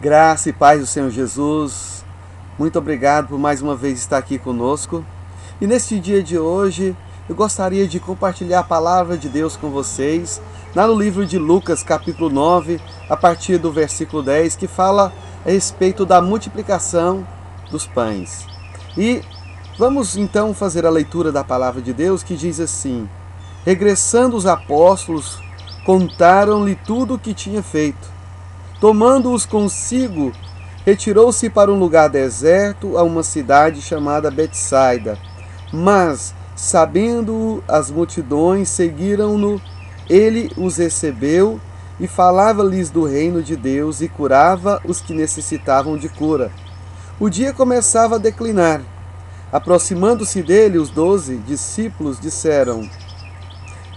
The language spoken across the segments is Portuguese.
Graça e paz do Senhor Jesus. Muito obrigado por mais uma vez estar aqui conosco. E neste dia de hoje, eu gostaria de compartilhar a palavra de Deus com vocês, lá no livro de Lucas, capítulo 9, a partir do versículo 10, que fala a respeito da multiplicação dos pães. E vamos então fazer a leitura da palavra de Deus, que diz assim: Regressando os apóstolos, contaram-lhe tudo o que tinha feito. Tomando-os consigo, retirou-se para um lugar deserto, a uma cidade chamada Betsaida. Mas, sabendo as multidões, seguiram-no. Ele os recebeu e falava-lhes do reino de Deus e curava os que necessitavam de cura. O dia começava a declinar. Aproximando-se dele, os 12 discípulos disseram: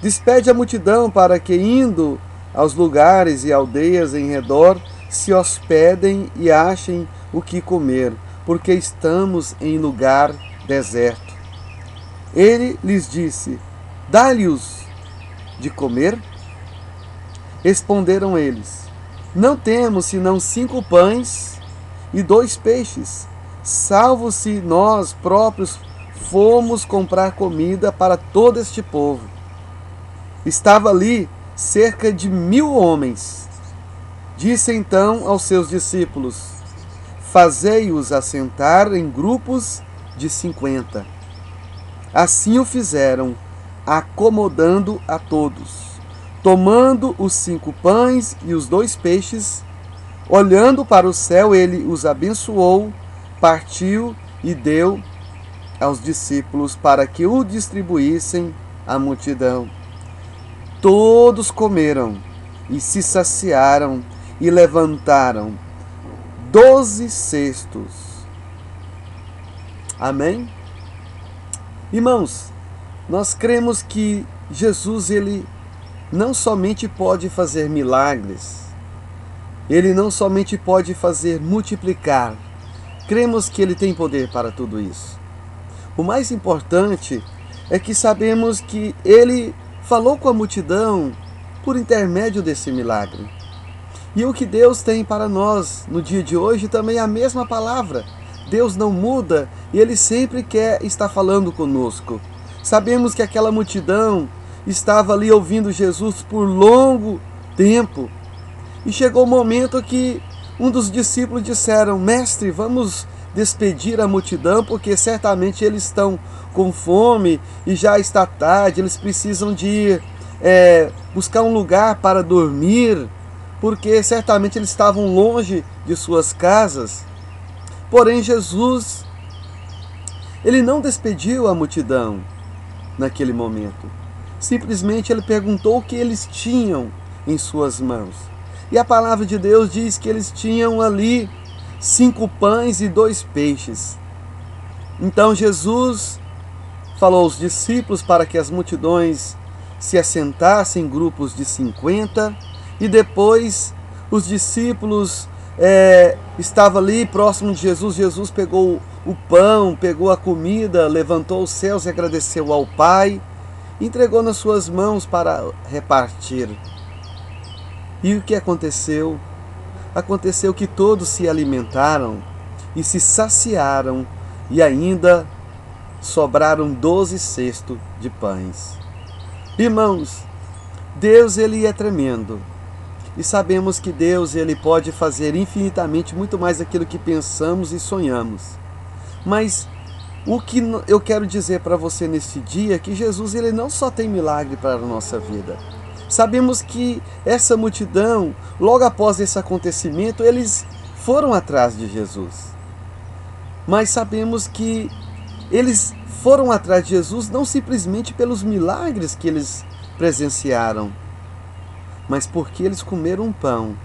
Despede a multidão para que, indo aos lugares e aldeias em redor, se hospedem e achem o que comer, porque estamos em lugar deserto. Ele lhes disse: Dá-lhes de comer? Responderam eles: Não temos senão 5 pães e 2 peixes, salvo se nós próprios fomos comprar comida para todo este povo. Estava ali cerca de 1000 homens. Disse então aos seus discípulos: Fazei-os assentar em grupos de 50. Assim o fizeram, acomodando a todos. Tomando os 5 pães e os 2 peixes, olhando para o céu, ele os abençoou, partiu e deu aos discípulos para que o distribuíssem à multidão. Todos comeram e se saciaram e levantaram 12 cestos. Amém? Irmãos, nós cremos que Jesus, ele não somente pode fazer milagres, ele não somente pode fazer multiplicar, cremos que ele tem poder para tudo isso. O mais importante é que sabemos que ele falou com a multidão por intermédio desse milagre. E o que Deus tem para nós no dia de hoje também é a mesma palavra. Deus não muda e Ele sempre quer estar falando conosco. Sabemos que aquela multidão estava ali ouvindo Jesus por longo tempo. E chegou o momento que um dos discípulos disseram: Mestre, vamos despedir a multidão, porque certamente eles estão com fome e já está tarde, eles precisam de ir buscar um lugar para dormir, porque certamente eles estavam longe de suas casas. Porém, Jesus, ele não despediu a multidão naquele momento. Simplesmente ele perguntou o que eles tinham em suas mãos. E a palavra de Deus diz que eles tinham ali 5 pães e 2 peixes. Então Jesus falou aos discípulos para que as multidões se assentassem em grupos de 50, e depois os discípulos estavam ali próximo de Jesus. Jesus pegou o pão, pegou a comida, levantou os céus e agradeceu ao Pai, entregou nas suas mãos para repartir. E o que aconteceu? Aconteceu que todos se alimentaram e se saciaram, e ainda sobraram 12 cestos de pães. Irmãos, Deus, ele é tremendo. E sabemos que Deus, ele pode fazer infinitamente muito mais daquilo que pensamos e sonhamos. Mas o que eu quero dizer para você neste dia é que Jesus, ele não só tem milagre para a nossa vida. Sabemos que essa multidão, logo após esse acontecimento, eles foram atrás de Jesus. Mas sabemos que eles foram atrás de Jesus não simplesmente pelos milagres que eles presenciaram, mas porque eles comeram um pão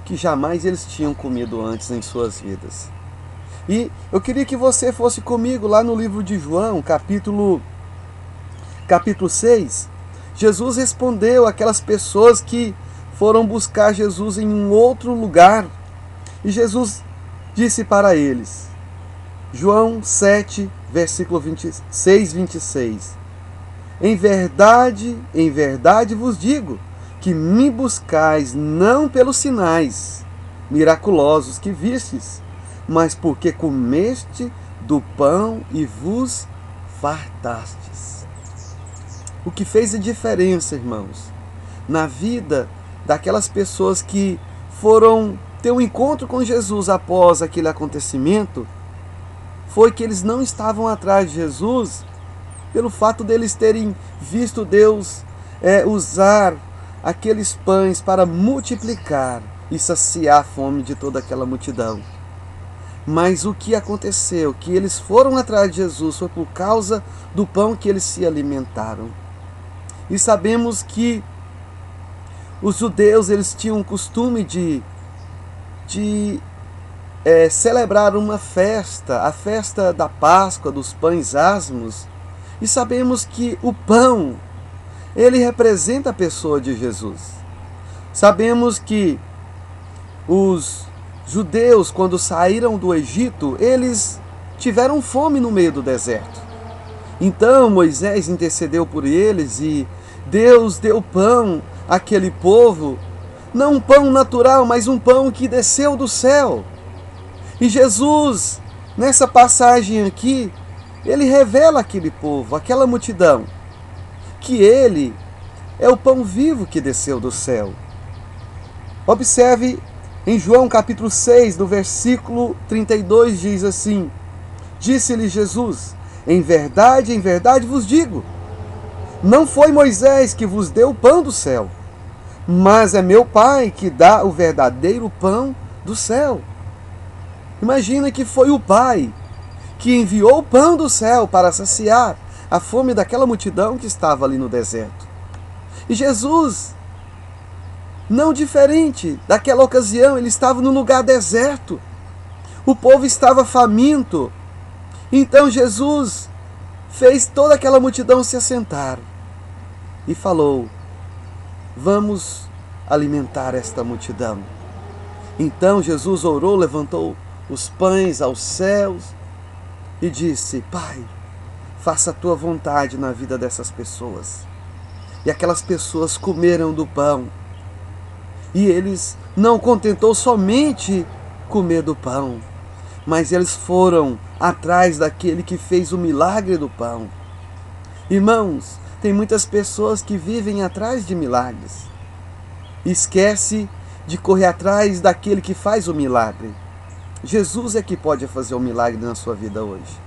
que jamais eles tinham comido antes em suas vidas. E eu queria que você fosse comigo lá no livro de João, capítulo 6. Jesus respondeu àquelas pessoas que foram buscar Jesus em um outro lugar. E Jesus disse para eles, João 7, versículo 26, 26. Em verdade vos digo, que me buscais não pelos sinais, miraculosos que vistes, mas porque comeste do pão e vos fartastes. O que fez a diferença, irmãos, na vida daquelas pessoas que foram ter um encontro com Jesus após aquele acontecimento, foi que eles não estavam atrás de Jesus pelo fato deles terem visto Deus usar aqueles pães para multiplicar e saciar a fome de toda aquela multidão. Mas o que aconteceu? Que eles foram atrás de Jesus foi por causa do pão que eles se alimentaram. E sabemos que os judeus, eles tinham o costume de celebrar uma festa, a festa da Páscoa, dos pães asmos. E sabemos que o pão, ele representa a pessoa de Jesus. Sabemos que os judeus, quando saíram do Egito, eles tiveram fome no meio do deserto. Então Moisés intercedeu por eles e Deus deu pão àquele povo, não um pão natural, mas um pão que desceu do céu. E Jesus, nessa passagem aqui, ele revela àquele povo, àquela multidão, que ele é o pão vivo que desceu do céu. Observe em João capítulo 6, no versículo 32, diz assim: Disse-lhe Jesus, em verdade vos digo, não foi Moisés que vos deu o pão do céu, mas é meu Pai que dá o verdadeiro pão do céu. Imagina que foi o Pai que enviou o pão do céu para saciar a fome daquela multidão que estava ali no deserto. E Jesus, não diferente daquela ocasião, ele estava num lugar deserto. O povo estava faminto. Então Jesus fez toda aquela multidão se assentar e falou: vamos alimentar esta multidão. Então Jesus orou, levantou os pães aos céus e disse: Pai, faça a tua vontade na vida dessas pessoas. E aquelas pessoas comeram do pão. E eles não contentou somente comer do pão, mas eles foram atrás daquele que fez o milagre do pão. Irmãos, tem muitas pessoas que vivem atrás de milagres. Esquece de correr atrás daquele que faz o milagre. Jesus é que pode fazer o milagre na sua vida hoje.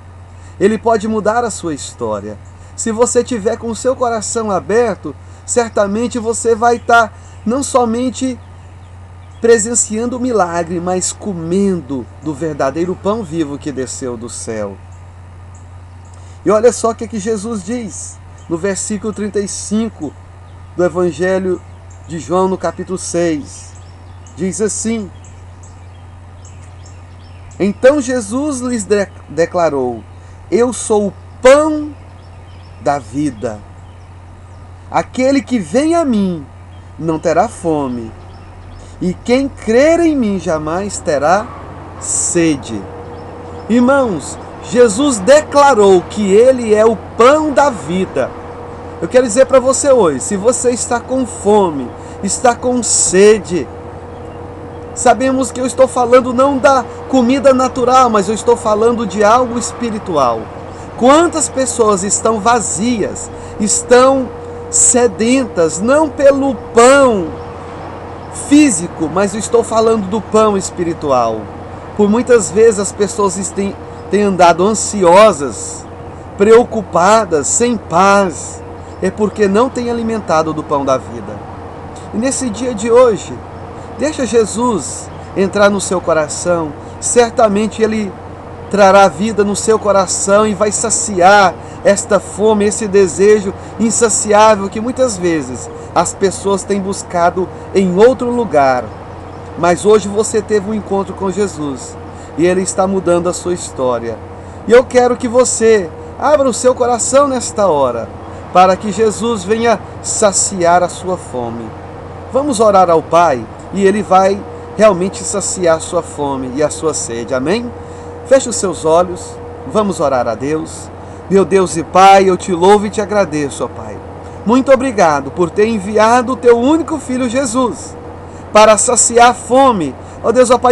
Ele pode mudar a sua história. Se você tiver com o seu coração aberto, certamente você vai estar não somente presenciando o milagre, mas comendo do verdadeiro pão vivo que desceu do céu. E olha só o que Jesus diz no versículo 35 do Evangelho de João, no capítulo 6. Diz assim: Então Jesus lhes declarou: Eu sou o pão da vida. Aquele que vem a mim não terá fome, e quem crer em mim jamais terá sede. Irmãos, Jesus declarou que Ele é o pão da vida. Eu quero dizer para você hoje, se você está com fome, está com sede, sabemos que eu estou falando não da comida natural, mas eu estou falando de algo espiritual. Quantas pessoas estão vazias, estão sedentas, não pelo pão físico, mas eu estou falando do pão espiritual. Por muitas vezes as pessoas têm andado ansiosas, preocupadas, sem paz, é porque não têm alimentado do pão da vida. E nesse dia de hoje, deixa Jesus entrar no seu coração, certamente Ele trará vida no seu coração e vai saciar esta fome, esse desejo insaciável que muitas vezes as pessoas têm buscado em outro lugar. Mas hoje você teve um encontro com Jesus e Ele está mudando a sua história. E eu quero que você abra o seu coração nesta hora, para que Jesus venha saciar a sua fome. Vamos orar ao Pai e Ele vai realmente saciar a sua fome e a sua sede. Amém? Feche os seus olhos, vamos orar a Deus. Meu Deus e Pai, eu te louvo e te agradeço, ó Pai. Muito obrigado por ter enviado o teu único Filho Jesus para saciar a fome Ó Deus, ó Pai,